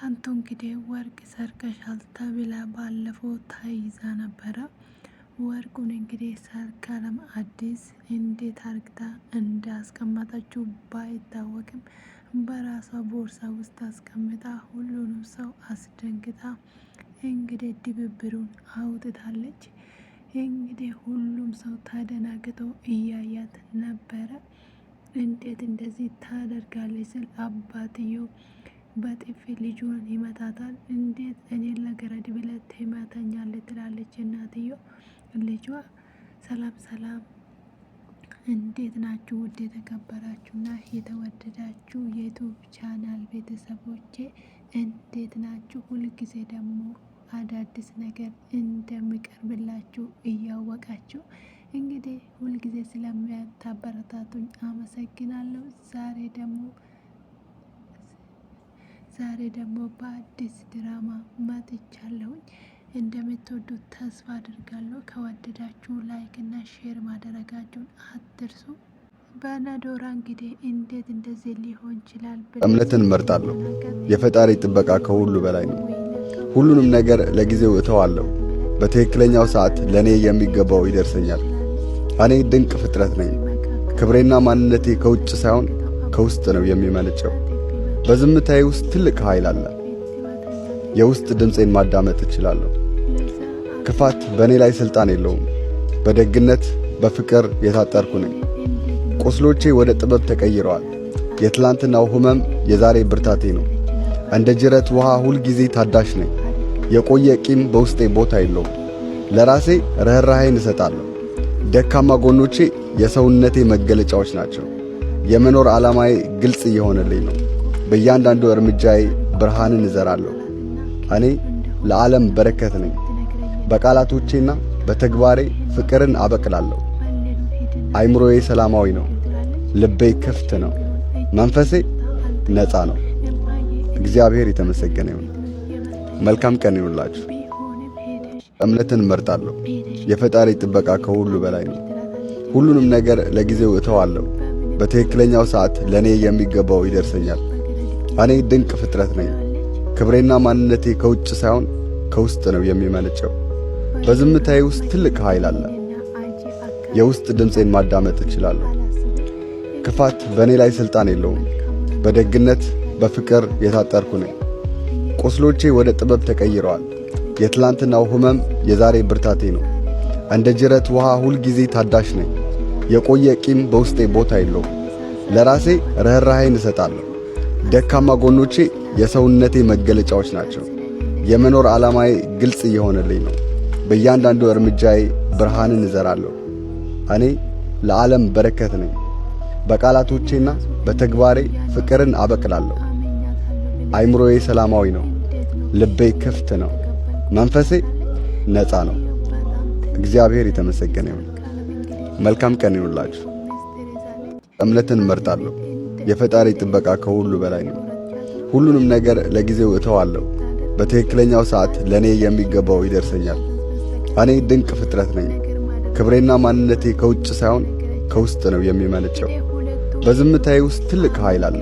ፋንቱ እንግዲህ ወርቅ ሰርቀሻል ተብላ ባለፈው ተይዛ ነበረ። ወርቁን እንግዲህ ሰርካለም አዲስ እንዴት አርግታ እንዳስቀመጠችው ባይታወቅም በራሷ ቦርሳ ውስጥ አስቀምጣ ሁሉንም ሰው አስደንግጣ እንግዲህ ድብብሩን አውጥታለች። እንግዲህ ሁሉም ሰው ተደናግጦ እያያት ነበረ። እንዴት እንደዚህ ታደርጋለች ስል አባትየው በጥፊ ልጇን ይመታታል። እንዴት እኔን ለገረድ ብለህ ትመታኛለህ ትላለች እናትየው። ልጇ ሰላም ሰላም፣ እንዴት ናችሁ? ውድ የተከበራችሁና የተወደዳችሁ የዩቱብ ቻናል ቤተሰቦቼ እንዴት ናችሁ? ሁልጊዜ ደግሞ አዳዲስ ነገር እንደሚቀርብላችሁ እያወቃችሁ እንግዲህ ሁልጊዜ ስለሚያበረታቱኝ አመሰግናለሁ። ዛሬ ደግሞ በአዲስ ድራማ መጥቻለሁኝ። እንደምትወዱት ተስፋ አድርጋለሁ። ከወደዳችሁ ላይክ እና ሼር ማድረጋችሁን አትርሱ። በነዶራ እንግዲህ እንዴት እንደዚህ ሊሆን ይችላል? እምነትን እመርጣለሁ። የፈጣሪ ጥበቃ ከሁሉ በላይ ነው። ሁሉንም ነገር ለጊዜው እተዋለሁ። በትክክለኛው ሰዓት ለኔ የሚገባው ይደርሰኛል። እኔ ድንቅ ፍጥረት ነኝ። ክብሬና ማንነቴ ከውጭ ሳይሆን ከውስጥ ነው የሚመነጨው። በዝምታዬ ውስጥ ትልቅ ኃይል አለ። የውስጥ ድምፄን ማዳመጥ እችላለሁ። ክፋት በእኔ ላይ ሥልጣን የለውም። በደግነት በፍቅር የታጠርኩ ነኝ። ቁስሎቼ ወደ ጥበብ ተቀይረዋል። የትላንትናው ሕመም የዛሬ ብርታቴ ነው። እንደ ጅረት ውሃ ሁልጊዜ ታዳሽ ነኝ። የቆየ ቂም በውስጤ ቦታ የለውም። ለራሴ ርኅራኄን እሰጣለሁ። ደካማ ጎኖቼ የሰውነቴ መገለጫዎች ናቸው። የመኖር ዓላማዬ ግልጽ እየሆነልኝ ነው። በእያንዳንዱ እርምጃዬ ብርሃንን እዘራለሁ። እኔ ለዓለም በረከት ነኝ። በቃላቶቼና በተግባሬ ፍቅርን አበቅላለሁ። አይምሮዬ ሰላማዊ ነው። ልቤ ክፍት ነው። መንፈሴ ነፃ ነው። እግዚአብሔር የተመሰገነ ይሁን። መልካም ቀን ይሁንላችሁ። እምነትን እመርጣለሁ። የፈጣሪ ጥበቃ ከሁሉ በላይ ነው። ሁሉንም ነገር ለጊዜው እተዋለሁ። በትክክለኛው ሰዓት ለኔ የሚገባው ይደርሰኛል። እኔ ድንቅ ፍጥረት ነኝ። ክብሬና ማንነቴ ከውጭ ሳይሆን ከውስጥ ነው የሚመነጨው። በዝምታዬ ውስጥ ትልቅ ኃይል አለ። የውስጥ ድምፄን ማዳመጥ እችላለሁ። ክፋት በእኔ ላይ ሥልጣን የለውም። በደግነት በፍቅር የታጠርኩ ነኝ። ቁስሎቼ ወደ ጥበብ ተቀይረዋል። የትላንትናው ሕመም የዛሬ ብርታቴ ነው። እንደ ጅረት ውሃ ሁልጊዜ ታዳሽ ነኝ። የቆየ ቂም በውስጤ ቦታ የለውም። ለራሴ ርኅራኄን እሰጣለሁ። ደካማ ጎኖቼ የሰውነቴ መገለጫዎች ናቸው። የመኖር ዓላማዬ ግልጽ እየሆነልኝ ነው። በእያንዳንዱ እርምጃዬ ብርሃንን እዘራለሁ። እኔ ለዓለም በረከት ነኝ። በቃላቶቼና በተግባሬ ፍቅርን አበቅላለሁ። አይምሮዬ ሰላማዊ ነው። ልቤ ክፍት ነው። መንፈሴ ነፃ ነው። እግዚአብሔር የተመሰገነ ይሁን። መልካም ቀን ይሁንላችሁ። እምነትን እመርጣለሁ። የፈጣሪ ጥበቃ ከሁሉ በላይ ነው። ሁሉንም ነገር ለጊዜው እተዋለሁ። በትክክለኛው ሰዓት ለኔ የሚገባው ይደርሰኛል። እኔ ድንቅ ፍጥረት ነኝ። ክብሬና ማንነቴ ከውጭ ሳይሆን ከውስጥ ነው የሚመነጨው። በዝምታዬ ውስጥ ትልቅ ኃይል አለ።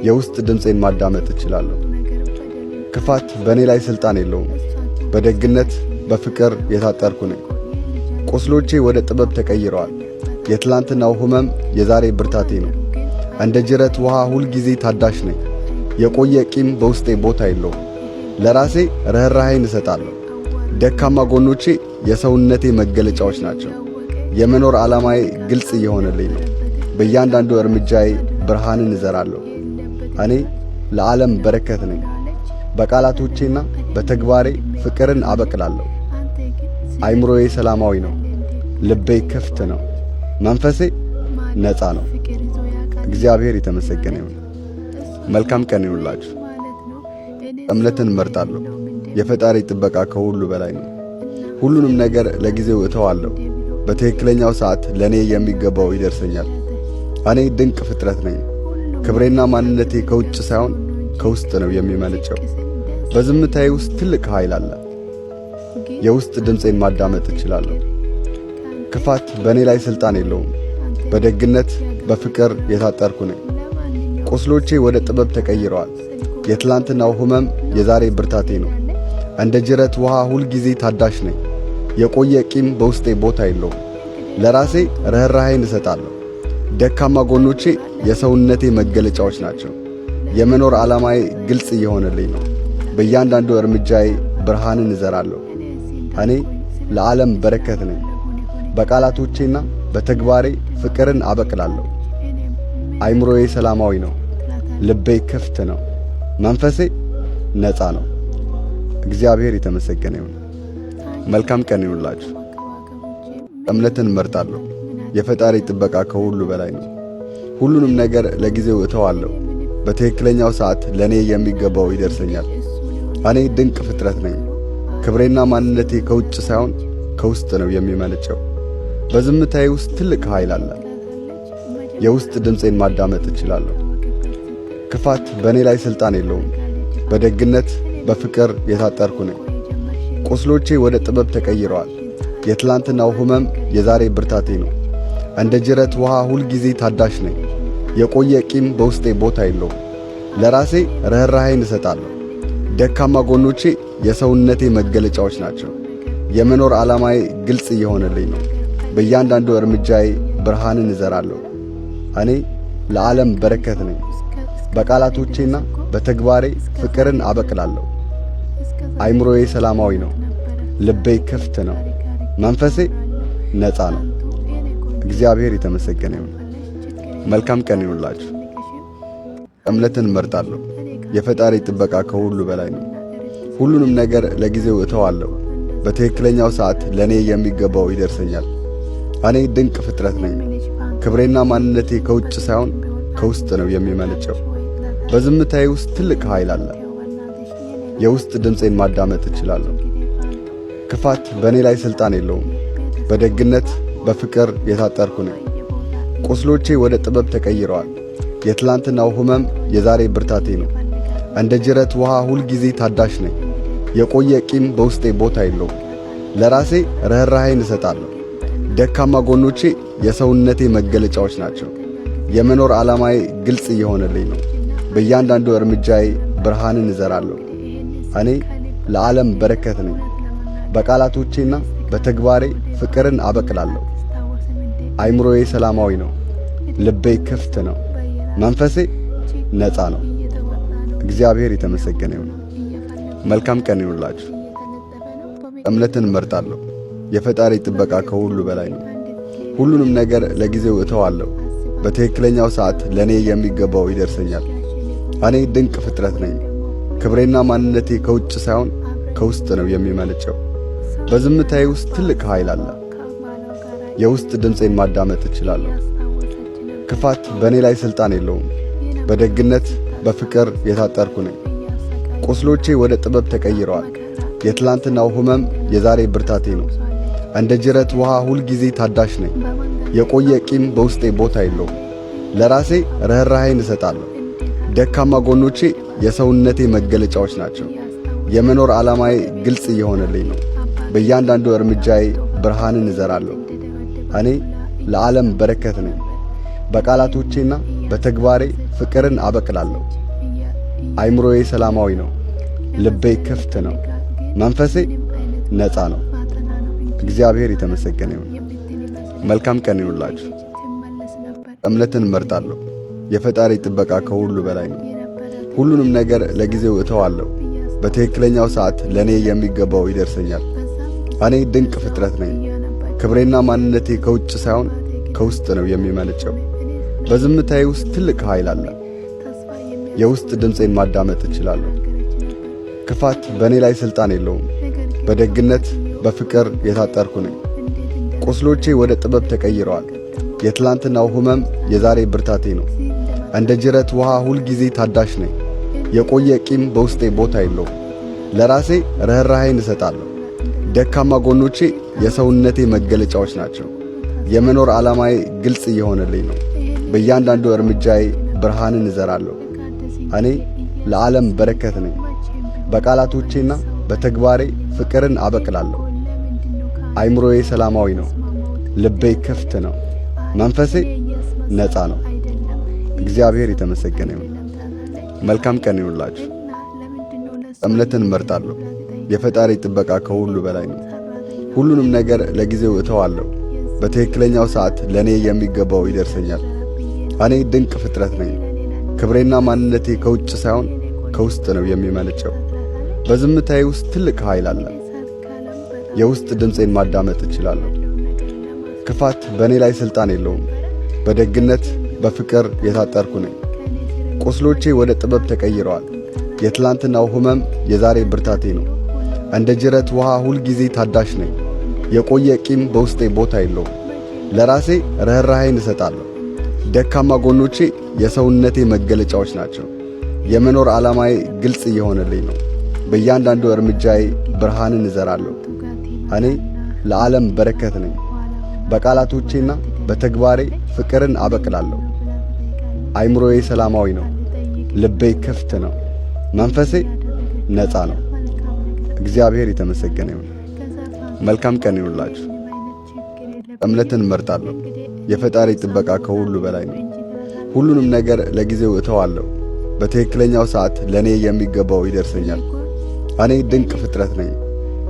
የውስጥ ድምፄን ማዳመጥ እችላለሁ። ክፋት በእኔ ላይ ሥልጣን የለውም። በደግነት በፍቅር የታጠርኩ ነኝ። ቁስሎቼ ወደ ጥበብ ተቀይረዋል። የትላንትናው ሕመም የዛሬ ብርታቴ ነው። እንደ ጅረት ውሃ ሁልጊዜ ታዳሽ ነኝ። የቆየ ቂም በውስጤ ቦታ የለውም። ለራሴ ርኅራኄን እሰጣለሁ። ደካማ ጎኖቼ የሰውነቴ መገለጫዎች ናቸው። የመኖር ዓላማዬ ግልጽ እየሆነልኝ ነው። በእያንዳንዱ እርምጃዬ ብርሃንን እዘራለሁ። እኔ ለዓለም በረከት ነኝ። በቃላቶቼና በተግባሬ ፍቅርን አበቅላለሁ። አይምሮዬ ሰላማዊ ነው። ልቤ ክፍት ነው። መንፈሴ ነፃ ነው። እግዚአብሔር የተመሰገነ ይሁን። መልካም ቀን ይሁንላችሁ። እምነትን እመርጣለሁ። የፈጣሪ ጥበቃ ከሁሉ በላይ ነው። ሁሉንም ነገር ለጊዜው እተዋለሁ። በትክክለኛው ሰዓት ለኔ የሚገባው ይደርሰኛል። እኔ ድንቅ ፍጥረት ነኝ። ክብሬና ማንነቴ ከውጭ ሳይሆን ከውስጥ ነው የሚመነጨው። በዝምታዬ ውስጥ ትልቅ ኃይል አለ። የውስጥ ድምፄን ማዳመጥ እችላለሁ። ክፋት በእኔ ላይ ሥልጣን የለውም። በደግነት በፍቅር የታጠርኩ ነኝ። ቁስሎቼ ወደ ጥበብ ተቀይረዋል። የትላንትናው ሕመም የዛሬ ብርታቴ ነው። እንደ ጅረት ውሃ ሁልጊዜ ታዳሽ ነኝ። የቆየ ቂም በውስጤ ቦታ የለውም። ለራሴ ርኅራኄን እሰጣለሁ። ደካማ ጎኖቼ የሰውነቴ መገለጫዎች ናቸው። የመኖር ዓላማዬ ግልጽ እየሆነልኝ ነው። በእያንዳንዱ እርምጃዬ ብርሃንን እዘራለሁ። እኔ ለዓለም በረከት ነኝ። በቃላቶቼና በተግባሬ ፍቅርን አበቅላለሁ። አይምሮዬ ሰላማዊ ነው። ልቤ ክፍት ነው። መንፈሴ ነፃ ነው። እግዚአብሔር የተመሰገነ ይሁን። መልካም ቀን ይሁንላችሁ። እምነትን እመርጣለሁ። የፈጣሪ ጥበቃ ከሁሉ በላይ ነው። ሁሉንም ነገር ለጊዜው እተዋለሁ። በትክክለኛው ሰዓት ለኔ የሚገባው ይደርሰኛል። እኔ ድንቅ ፍጥረት ነኝ። ክብሬና ማንነቴ ከውጭ ሳይሆን ከውስጥ ነው የሚመነጨው። በዝምታዬ ውስጥ ትልቅ ኃይል አለ። የውስጥ ድምፄን ማዳመጥ እችላለሁ። ክፋት በእኔ ላይ ሥልጣን የለውም። በደግነት በፍቅር የታጠርኩ ነኝ። ቁስሎቼ ወደ ጥበብ ተቀይረዋል። የትላንትናው ሕመም የዛሬ ብርታቴ ነው። እንደ ጅረት ውሃ ሁልጊዜ ታዳሽ ነኝ። የቆየ ቂም በውስጤ ቦታ የለውም። ለራሴ ርኅራኄን እሰጣለሁ። ደካማ ጎኖቼ የሰውነቴ መገለጫዎች ናቸው። የመኖር ዓላማዬ ግልጽ እየሆነልኝ ነው። በእያንዳንዱ እርምጃዬ ብርሃንን እዘራለሁ። እኔ ለዓለም በረከት ነኝ። በቃላቶቼና በተግባሬ ፍቅርን አበቅላለሁ። አይምሮዬ ሰላማዊ ነው። ልቤ ክፍት ነው። መንፈሴ ነፃ ነው። እግዚአብሔር የተመሰገነ ይሁን። መልካም ቀን ይሁንላችሁ። እምነትን እመርጣለሁ። የፈጣሪ ጥበቃ ከሁሉ በላይ ነው። ሁሉንም ነገር ለጊዜው እተዋለሁ። በትክክለኛው ሰዓት ለኔ የሚገባው ይደርሰኛል። እኔ ድንቅ ፍጥረት ነኝ። ክብሬና ማንነቴ ከውጭ ሳይሆን ከውስጥ ነው የሚመነጨው። በዝምታዬ ውስጥ ትልቅ ኃይል አለ። የውስጥ ድምፄን ማዳመጥ እችላለሁ። ክፋት በእኔ ላይ ሥልጣን የለውም። በደግነት በፍቅር የታጠርኩ ነኝ። ቁስሎቼ ወደ ጥበብ ተቀይረዋል። የትላንትናው ሕመም የዛሬ ብርታቴ ነው። እንደ ጅረት ውሃ ሁልጊዜ ታዳሽ ነኝ። የቆየ ቂም በውስጤ ቦታ የለውም። ለራሴ ርኅራኄን እሰጣለሁ። ደካማ ጎኖቼ የሰውነቴ መገለጫዎች ናቸው። የመኖር ዓላማዬ ግልጽ እየሆነልኝ ነው። በእያንዳንዱ እርምጃዬ ብርሃንን እዘራለሁ። እኔ ለዓለም በረከት ነኝ። በቃላቶቼና በተግባሬ ፍቅርን አበቅላለሁ። አይምሮዬ ሰላማዊ ነው። ልቤ ክፍት ነው። መንፈሴ ነፃ ነው። እግዚአብሔር የተመሰገነ ይሁን። መልካም ቀን ይሁንላችሁ። እምነትን እመርጣለሁ። የፈጣሪ ጥበቃ ከሁሉ በላይ ነው። ሁሉንም ነገር ለጊዜው እተዋለሁ። በትክክለኛው ሰዓት ለኔ የሚገባው ይደርሰኛል። እኔ ድንቅ ፍጥረት ነኝ። ክብሬና ማንነቴ ከውጭ ሳይሆን ከውስጥ ነው የሚመነጨው። በዝምታዬ ውስጥ ትልቅ ኃይል አለ። የውስጥ ድምፄን ማዳመጥ እችላለሁ። ክፋት በእኔ ላይ ሥልጣን የለውም። በደግነት በፍቅር የታጠርኩ ነኝ። ቁስሎቼ ወደ ጥበብ ተቀይረዋል። የትላንትናው ሕመም የዛሬ ብርታቴ ነው። እንደ ጅረት ውሃ ሁልጊዜ ታዳሽ ነኝ። የቆየ ቂም በውስጤ ቦታ የለውም። ለራሴ ርኅራኄን እሰጣለሁ። ደካማ ጎኖቼ የሰውነቴ መገለጫዎች ናቸው። የመኖር ዓላማዬ ግልጽ እየሆነልኝ ነው። በእያንዳንዱ እርምጃዬ ብርሃንን እዘራለሁ። እኔ ለዓለም በረከት ነኝ። በቃላቶቼና በተግባሬ ፍቅርን አበቅላለሁ። አይምሮዬ ሰላማዊ ነው። ልቤ ክፍት ነው። መንፈሴ ነፃ ነው። እግዚአብሔር የተመሰገነ ይሁን። መልካም ቀን ይሁንላችሁ። እምነትን እመርጣለሁ። የፈጣሪ ጥበቃ ከሁሉ በላይ ነው። ሁሉንም ነገር ለጊዜው እተዋለሁ። በትክክለኛው ሰዓት ለኔ የሚገባው ይደርሰኛል። እኔ ድንቅ ፍጥረት ነኝ። ክብሬና ማንነቴ ከውጭ ሳይሆን ከውስጥ ነው የሚመነጨው። በዝምታዬ ውስጥ ትልቅ ኃይል አለ። የውስጥ ድምፄን ማዳመጥ እችላለሁ። ክፋት በእኔ ላይ ሥልጣን የለውም። በደግነት በፍቅር የታጠርኩ ነኝ። ቁስሎቼ ወደ ጥበብ ተቀይረዋል። የትላንትናው ሕመም የዛሬ ብርታቴ ነው። እንደ ጅረት ውሃ ሁልጊዜ ታዳሽ ነኝ። የቆየ ቂም በውስጤ ቦታ የለውም። ለራሴ ርኅራኄን እሰጣለሁ። ደካማ ጎኖቼ የሰውነቴ መገለጫዎች ናቸው። የመኖር ዓላማዬ ግልጽ እየሆነልኝ ነው። በእያንዳንዱ እርምጃዬ ብርሃንን እዘራለሁ። እኔ ለዓለም በረከት ነኝ። በቃላቶቼና በተግባሬ ፍቅርን አበቅላለሁ። አይምሮዬ ሰላማዊ ነው። ልቤ ክፍት ነው። መንፈሴ ነፃ ነው። እግዚአብሔር የተመሰገነ ይሁን። መልካም ቀን ይሁንላችሁ። እምነትን እመርጣለሁ። የፈጣሪ ጥበቃ ከሁሉ በላይ ነው። ሁሉንም ነገር ለጊዜው እተዋለሁ። በትክክለኛው ሰዓት ለኔ የሚገባው ይደርሰኛል። እኔ ድንቅ ፍጥረት ነኝ። ክብሬና ማንነቴ ከውጭ ሳይሆን ከውስጥ ነው የሚመነጨው። በዝምታዬ ውስጥ ትልቅ ኃይል አለ። የውስጥ ድምፄን ማዳመጥ እችላለሁ። ክፋት በእኔ ላይ ሥልጣን የለውም። በደግነት በፍቅር የታጠርኩ ነኝ። ቁስሎቼ ወደ ጥበብ ተቀይረዋል። የትላንትናው ሕመም የዛሬ ብርታቴ ነው። እንደ ጅረት ውሃ ሁልጊዜ ታዳሽ ነኝ። የቆየ ቂም በውስጤ ቦታ የለውም። ለራሴ ርኅራኄን እሰጣለሁ። ደካማ ጎኖቼ የሰውነቴ መገለጫዎች ናቸው። የመኖር ዓላማዬ ግልጽ እየሆነልኝ ነው። በእያንዳንዱ እርምጃዬ ብርሃንን እዘራለሁ። እኔ ለዓለም በረከት ነኝ። በቃላቶቼና በተግባሬ ፍቅርን አበቅላለሁ። አይምሮዬ ሰላማዊ ነው። ልቤ ክፍት ነው። መንፈሴ ነፃ ነው። እግዚአብሔር የተመሰገነ ይሁን። መልካም ቀን ይሁንላችሁ። እምነትን እመርጣለሁ። የፈጣሪ ጥበቃ ከሁሉ በላይ ነው። ሁሉንም ነገር ለጊዜው እተዋለሁ። በትክክለኛው ሰዓት ለኔ የሚገባው ይደርሰኛል። እኔ ድንቅ ፍጥረት ነኝ።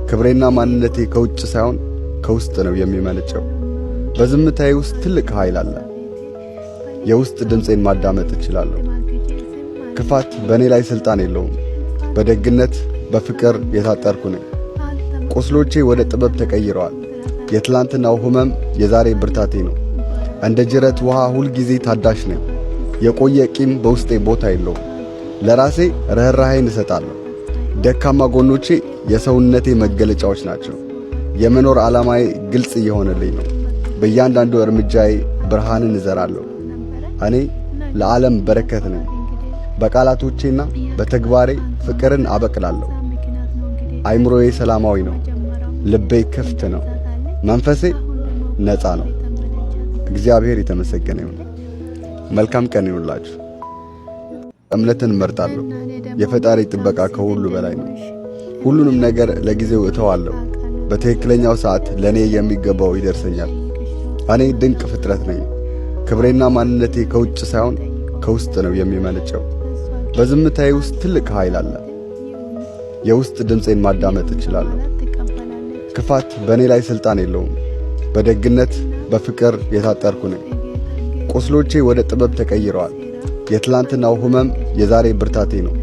ክብሬና ማንነቴ ከውጭ ሳይሆን ከውስጥ ነው የሚመነጨው። በዝምታዬ ውስጥ ትልቅ ኃይል አለ። የውስጥ ድምፄን ማዳመጥ እችላለሁ። ክፋት በእኔ ላይ ሥልጣን የለውም። በደግነት በፍቅር የታጠርኩ ነኝ። ቁስሎቼ ወደ ጥበብ ተቀይረዋል። የትላንትናው ሕመም የዛሬ ብርታቴ ነው። እንደ ጅረት ውሃ ሁልጊዜ ታዳሽ ነኝ። የቆየ ቂም በውስጤ ቦታ የለውም። ለራሴ ርኅራኄን እሰጣለሁ። ደካማ ጎኖቼ የሰውነቴ መገለጫዎች ናቸው። የመኖር ዓላማዬ ግልጽ እየሆነልኝ ነው። በእያንዳንዱ እርምጃዬ ብርሃንን እዘራለሁ። እኔ ለዓለም በረከት ነኝ። በቃላቶቼና በተግባሬ ፍቅርን አበቅላለሁ። አይምሮዬ ሰላማዊ ነው። ልቤ ክፍት ነው። መንፈሴ ነፃ ነው። እግዚአብሔር የተመሰገነ ይሁን። መልካም ቀን ይሁንላችሁ። እምነትን እመርጣለሁ። የፈጣሪ ጥበቃ ከሁሉ በላይ ነው። ሁሉንም ነገር ለጊዜው እተዋለሁ። በትክክለኛው ሰዓት ለኔ የሚገባው ይደርሰኛል። እኔ ድንቅ ፍጥረት ነኝ። ክብሬና ማንነቴ ከውጭ ሳይሆን ከውስጥ ነው የሚመነጨው። በዝምታዬ ውስጥ ትልቅ ኃይል አለ። የውስጥ ድምፄን ማዳመጥ እችላለሁ። ክፋት በእኔ ላይ ሥልጣን የለውም። በደግነት በፍቅር የታጠርኩ ነኝ። ቁስሎቼ ወደ ጥበብ ተቀይረዋል። የትላንትናው ሕመም የዛሬ ብርታቴ ነው።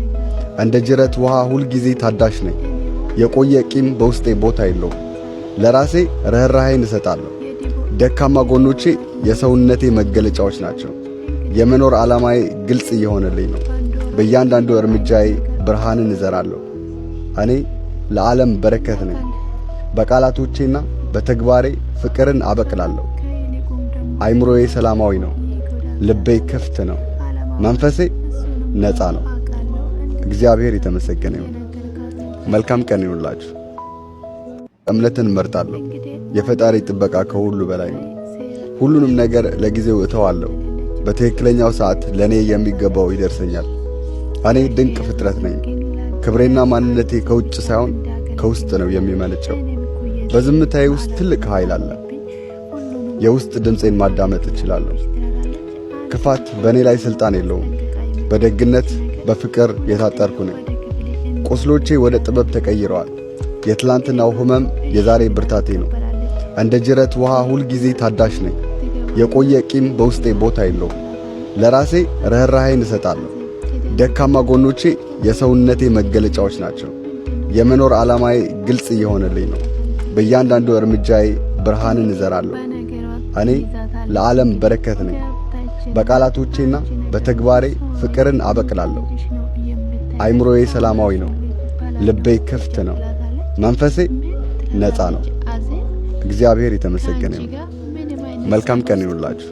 እንደ ጅረት ውሃ ሁልጊዜ ታዳሽ ነኝ። የቆየ ቂም በውስጤ ቦታ የለውም። ለራሴ ርኅራኄን እሰጣለሁ። ደካማ ጎኖቼ የሰውነቴ መገለጫዎች ናቸው። የመኖር ዓላማዬ ግልጽ እየሆነልኝ ነው። በእያንዳንዱ እርምጃዬ ብርሃንን እዘራለሁ። እኔ ለዓለም በረከት ነኝ። በቃላቶቼና በተግባሬ ፍቅርን አበቅላለሁ። አይምሮዬ ሰላማዊ ነው። ልቤ ክፍት ነው። መንፈሴ ነፃ ነው። እግዚአብሔር የተመሰገነ ይሁን። መልካም ቀን ይሁንላችሁ። እምነትን እመርጣለሁ። የፈጣሪ ጥበቃ ከሁሉ በላይ ነው። ሁሉንም ነገር ለጊዜው እተዋለሁ። በትክክለኛው ሰዓት ለኔ የሚገባው ይደርሰኛል። እኔ ድንቅ ፍጥረት ነኝ። ክብሬና ማንነቴ ከውጭ ሳይሆን ከውስጥ ነው የሚመነጨው። በዝምታዬ ውስጥ ትልቅ ኃይል አለ። የውስጥ ድምፄን ማዳመጥ እችላለሁ። ክፋት በእኔ ላይ ሥልጣን የለውም። በደግነት በፍቅር የታጠርኩ ነኝ። ቁስሎቼ ወደ ጥበብ ተቀይረዋል። የትላንትናው ሕመም የዛሬ ብርታቴ ነው። እንደ ጅረት ውሃ ሁልጊዜ ታዳሽ ነኝ። የቆየ ቂም በውስጤ ቦታ የለውም። ለራሴ ርኅራኄን እሰጣለሁ። ደካማ ጎኖቼ የሰውነቴ መገለጫዎች ናቸው። የመኖር ዓላማዬ ግልጽ እየሆነልኝ ነው። በእያንዳንዱ እርምጃዬ ብርሃንን እዘራለሁ። እኔ ለዓለም በረከት ነኝ። በቃላቶቼና በተግባሬ ፍቅርን አበቅላለሁ። አይምሮዬ ሰላማዊ ነው። ልቤ ክፍት ነው። መንፈሴ ነፃ ነው። እግዚአብሔር የተመሰገነ ይሁን። መልካም ቀን ይሁንላችሁ።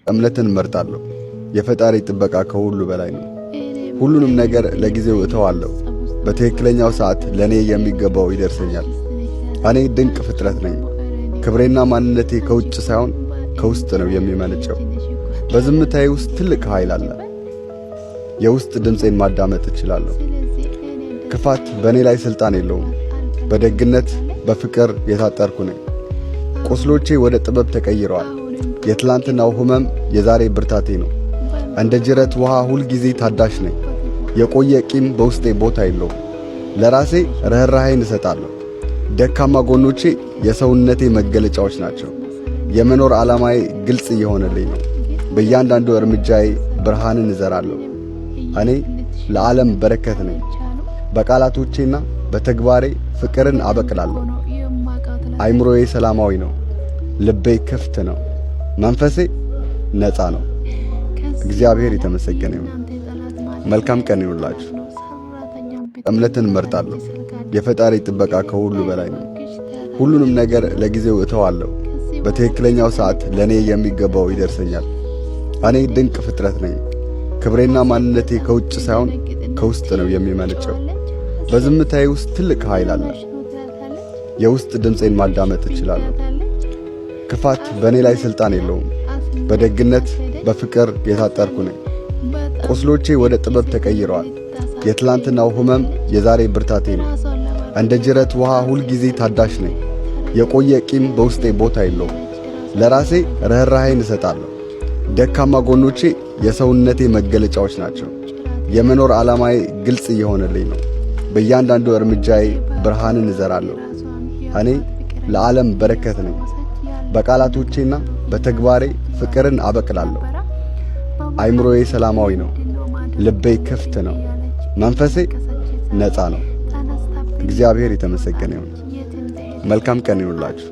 እምነትን እመርጣለሁ። የፈጣሪ ጥበቃ ከሁሉ በላይ ነው። ሁሉንም ነገር ለጊዜው እተዋለሁ። በትክክለኛው ሰዓት ለኔ የሚገባው ይደርሰኛል። እኔ ድንቅ ፍጥረት ነኝ። ክብሬና ማንነቴ ከውጭ ሳይሆን ከውስጥ ነው የሚመነጨው። በዝምታዬ ውስጥ ትልቅ ኃይል አለ። የውስጥ ድምፄን ማዳመጥ እችላለሁ። ክፋት በእኔ ላይ ሥልጣን የለውም። በደግነት በፍቅር የታጠርኩ ነኝ። ቁስሎቼ ወደ ጥበብ ተቀይረዋል። የትላንትናው ሕመም የዛሬ ብርታቴ ነው። እንደ ጅረት ውሃ ሁል ጊዜ ታዳሽ ነኝ። የቆየ ቂም በውስጤ ቦታ የለውም። ለራሴ ርኅራኄን እሰጣለሁ። ደካማ ጎኖቼ የሰውነቴ መገለጫዎች ናቸው። የመኖር ዓላማዬ ግልጽ እየሆነልኝ ነው። በእያንዳንዱ እርምጃዬ ብርሃንን እዘራለሁ። እኔ ለዓለም በረከት ነኝ። በቃላቶቼና በተግባሬ ፍቅርን አበቅላለሁ። አይምሮዬ ሰላማዊ ነው። ልቤ ክፍት ነው። መንፈሴ ነፃ ነው። እግዚአብሔር የተመሰገነ ይሁን። መልካም ቀን ይሁንላችሁ። እምነትን እመርጣለሁ። የፈጣሪ ጥበቃ ከሁሉ በላይ ነው። ሁሉንም ነገር ለጊዜው እተዋለሁ። በትክክለኛው ሰዓት ለኔ የሚገባው ይደርሰኛል። እኔ ድንቅ ፍጥረት ነኝ። ክብሬና ማንነቴ ከውጭ ሳይሆን ከውስጥ ነው የሚመነጨው። በዝምታዬ ውስጥ ትልቅ ኃይል አለ። የውስጥ ድምፄን ማዳመጥ እችላለሁ። ክፋት በእኔ ላይ ሥልጣን የለውም። በደግነት በፍቅር የታጠርኩ ነኝ። ቁስሎቼ ወደ ጥበብ ተቀይረዋል። የትላንትናው ሕመም የዛሬ ብርታቴ ነው። እንደ ጅረት ውሃ ሁል ጊዜ ታዳሽ ነኝ። የቆየ ቂም በውስጤ ቦታ የለውም። ለራሴ ርኅራኄን እሰጣለሁ። ደካማ ጎኖቼ የሰውነቴ መገለጫዎች ናቸው። የመኖር ዓላማዬ ግልጽ እየሆነልኝ ነው። በእያንዳንዱ እርምጃዬ ብርሃንን እዘራለሁ። እኔ ለዓለም በረከት ነኝ። በቃላቶቼና በተግባሬ ፍቅርን አበቅላለሁ። አይምሮዬ ሰላማዊ ነው። ልቤ ክፍት ነው። መንፈሴ ነፃ ነው። እግዚአብሔር የተመሰገነ ይሁን። መልካም ቀን ይሁንላችሁ።